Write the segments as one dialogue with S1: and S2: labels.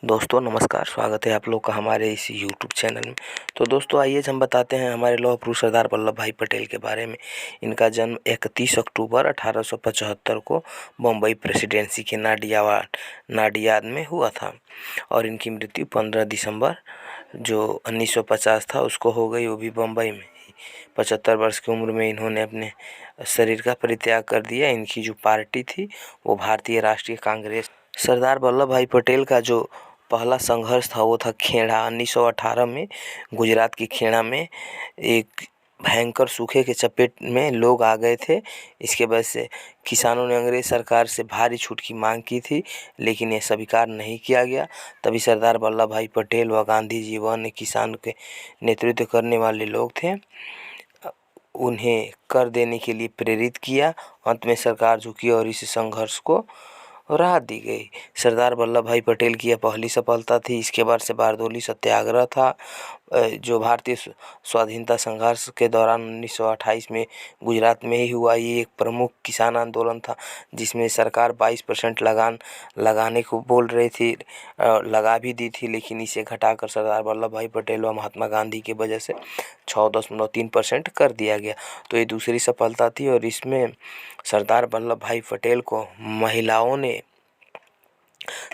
S1: दोस्तों नमस्कार, स्वागत है आप लोग का हमारे इस यूट्यूब चैनल में। तो दोस्तों आइए हम बताते हैं हमारे लौह पुरुष सरदार वल्लभ भाई पटेल के बारे में। इनका जन्म 31 अक्टूबर 1875 को बम्बई प्रेसिडेंसी के नाडियाद में हुआ था और इनकी मृत्यु 15 दिसंबर जो 1950 था उसको हो गई, वो भी बम्बई में ही। 75 वर्ष की उम्र में इन्होंने अपने शरीर का परित्याग कर दिया। इनकी जो पार्टी थी वो भारतीय राष्ट्रीय कांग्रेस। सरदार वल्लभ भाई पटेल का जो पहला संघर्ष था वो था खेड़ा। 1918 में गुजरात की खेड़ा में एक भयंकर सूखे के चपेट में लोग आ गए थे। इसके वजह से किसानों ने अंग्रेज सरकार से भारी छूट की मांग की थी, लेकिन ये स्वीकार नहीं किया गया। तभी सरदार वल्लभ भाई पटेल व गांधी जी व अन्य किसान के नेतृत्व करने वाले लोग थे, उन्हें कर देने के लिए प्रेरित किया। अंत में सरकार झुकी और इस संघर्ष को राहत दी गई। सरदार वल्लभ भाई पटेल की यह पहली सफलता थी। इसके बाद से बारडोली सत्याग्रह था, जो भारतीय स्वाधीनता संघर्ष के दौरान 1928 में गुजरात में ही हुआ। ये एक प्रमुख किसान आंदोलन था जिसमें सरकार 22% लगान लगाने को बोल रही थी, लगा भी दी थी, लेकिन इसे घटाकर सरदार वल्लभ भाई पटेल व महात्मा गांधी की वजह से 6.3% कर दिया गया। तो ये दूसरी सफलता थी और इसमें सरदार वल्लभ भाई पटेल को महिलाओं ने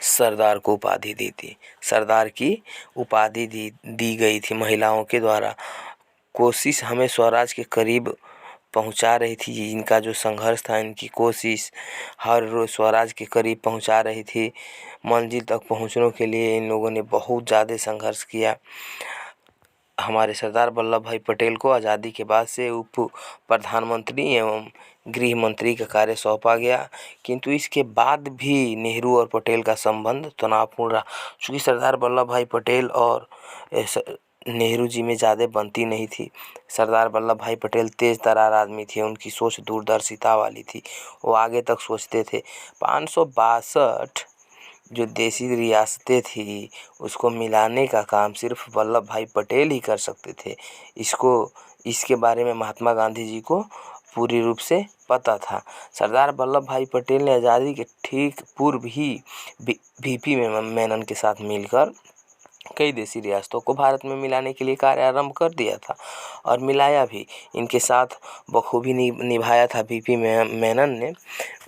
S1: सरदार को उपाधि दी थी। सरदार की उपाधि दी गई थी महिलाओं के द्वारा। कोशिश हमें स्वराज के करीब पहुंचा रही थी। इनका जो संघर्ष था, इनकी कोशिश हर रोज स्वराज के करीब पहुंचा रही थी। मंजिल तक पहुंचने के लिए इन लोगों ने बहुत ज़्यादा संघर्ष किया। हमारे सरदार वल्लभ भाई पटेल को आज़ादी के बाद से उप प्रधानमंत्री एवं गृह मंत्री का कार्य सौंपा गया, किंतु इसके बाद भी नेहरू और पटेल का संबंध तनावपूर्ण रहा। चूँकि सरदार वल्लभ भाई पटेल और नेहरू जी में ज़्यादा बनती नहीं थी। सरदार वल्लभ भाई पटेल तेज़ तर्रार आदमी थे, उनकी सोच दूरदर्शिता वाली थी, वो आगे तक सोचते थे। 562 जो देसी रियासतें थी उसको मिलाने का काम सिर्फ वल्लभ भाई पटेल ही कर सकते थे। इसके बारे में महात्मा गांधी जी को पूरी रूप से पता था। सरदार वल्लभ भाई पटेल ने आज़ादी के ठीक पूर्व ही वीपी मेनन के साथ मिलकर कई देसी रियासतों को भारत में मिलाने के लिए कार्य आरंभ कर दिया था और मिलाया भी। इनके साथ बखूबी निभाया था वीपी मेनन ने।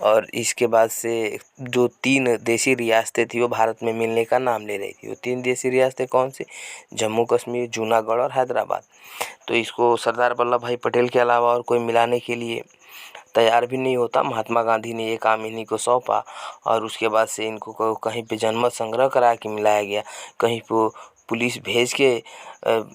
S1: और इसके बाद से जो 3 देसी रियासतें थी वो भारत में मिलने का नाम ले रही थी। वो 3 देसी रियासतें कौन सी? जम्मू कश्मीर, जूनागढ़ और हैदराबाद। तो इसको सरदार वल्लभ भाई पटेल के अलावा और कोई मिलाने के लिए तैयार भी नहीं होता। महात्मा गांधी ने ये काम इन्हीं को सौंपा और उसके बाद से इनको कहीं पे जनमत संग्रह करा के मिलाया गया, कहीं पे पुलिस भेज के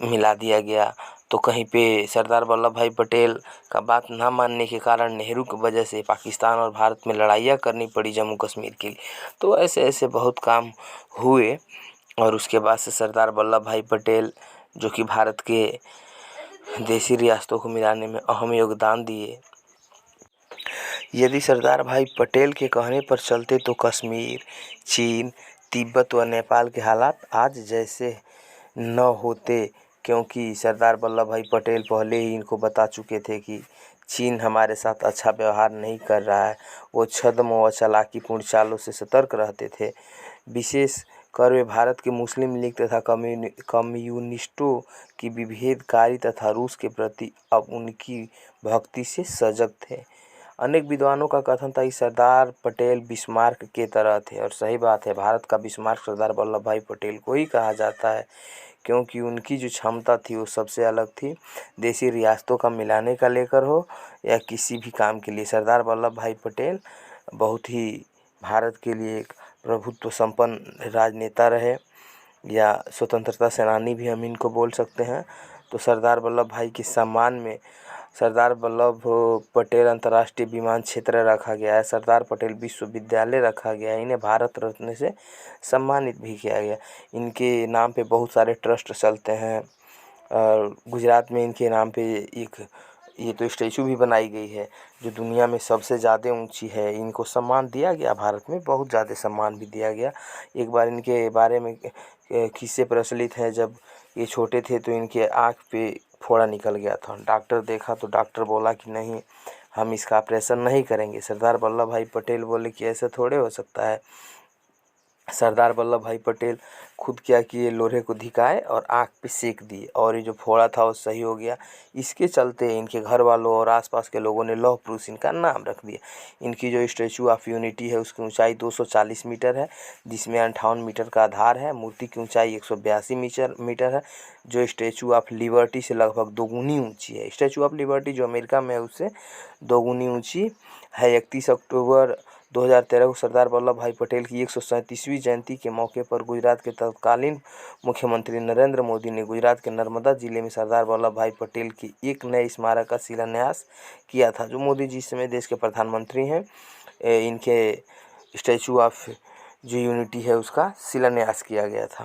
S1: मिला दिया गया, तो कहीं पे सरदार वल्लभ भाई पटेल का बात ना मानने के कारण नेहरू की वजह से पाकिस्तान और भारत में लड़ाइयाँ करनी पड़ी जम्मू कश्मीर के लिए। तो ऐसे ऐसे बहुत काम हुए और उसके बाद से सरदार वल्लभ भाई पटेल जो कि भारत के देसी रियासतों को मिलाने में अहम योगदान दिए। यदि सरदार भाई पटेल के कहने पर चलते तो कश्मीर, चीन, तिब्बत व नेपाल के हालात आज जैसे न होते, क्योंकि सरदार वल्लभ भाई पटेल पहले ही इनको बता चुके थे कि चीन हमारे साथ अच्छा व्यवहार नहीं कर रहा है। वो छद्म व चालाकीपूर्ण चालों से सतर्क रहते थे। विशेष कर वे भारत के मुस्लिम लीग तथा कम्युनिस्टों की विभेदकारी तथा रूस के प्रति अब उनकी भक्ति से सजग थे। अनेक विद्वानों का कथन था कि सरदार पटेल बिस्मार्क के तरह थे, और सही बात है। भारत का बिस्मार्क सरदार वल्लभ भाई पटेल को ही कहा जाता है, क्योंकि उनकी जो क्षमता थी वो सबसे अलग थी। देसी रियासतों का मिलाने का लेकर हो या किसी भी काम के लिए, सरदार वल्लभ भाई पटेल बहुत ही भारत के लिए एक प्रभुत्व संपन्न राजनेता रहे, या स्वतंत्रता सेनानी भी हम इनको बोल सकते हैं। तो सरदार वल्लभ भाई के सम्मान में सरदार वल्लभ पटेल अंतर्राष्ट्रीय विमान क्षेत्र रखा गया है, सरदार पटेल विश्वविद्यालय रखा गया है, इन्हें भारत रत्न से सम्मानित भी किया गया। इनके नाम पे बहुत सारे ट्रस्ट चलते हैं और गुजरात में इनके नाम पे एक ये तो स्टैचू भी बनाई गई है जो दुनिया में सबसे ज़्यादा ऊंची है। इनको सम्मान दिया गया, भारत में बहुत ज़्यादा सम्मान भी दिया गया। एक बार इनके बारे में किस्से प्रचलित हैं, जब ये छोटे थे तो इनके आँख पे फोड़ा निकल गया था। डॉक्टर देखा तो डॉक्टर बोला कि नहीं, हम इसका ऑपरेशन नहीं करेंगे। सरदार वल्लभ भाई पटेल बोले कि ऐसा थोड़े हो सकता है, सरदार वल्लभ भाई पटेल खुद क्या किए, लोहे को धिकाए और आँख पे सेक दिए और ये जो फोड़ा था वो सही हो गया। इसके चलते इनके घर वालों और आसपास के लोगों ने लौह पुरुष इनका नाम रख दिया। इनकी जो स्टैचू ऑफ यूनिटी है उसकी ऊंचाई 240 मीटर है, जिसमें 58 मीटर का आधार है। मूर्ति की ऊंचाई 182 मीटर है, जो स्टैचू ऑफ लिबर्टी से लगभग दोगुनी ऊंची है। स्टैचू ऑफ लिबर्टी जो अमेरिका में है उससे दोगुनी ऊंची है। 31 अक्टूबर 2013 को सरदार वल्लभ भाई पटेल की 137वीं जयंती के मौके पर गुजरात के तत्कालीन मुख्यमंत्री नरेंद्र मोदी ने गुजरात के नर्मदा जिले में सरदार वल्लभ भाई पटेल की एक नए स्मारक का शिलान्यास किया था। जो मोदी जी इस समय देश के प्रधानमंत्री हैं, इनके स्टैचू ऑफ जो यूनिटी है उसका शिलान्यास किया गया था।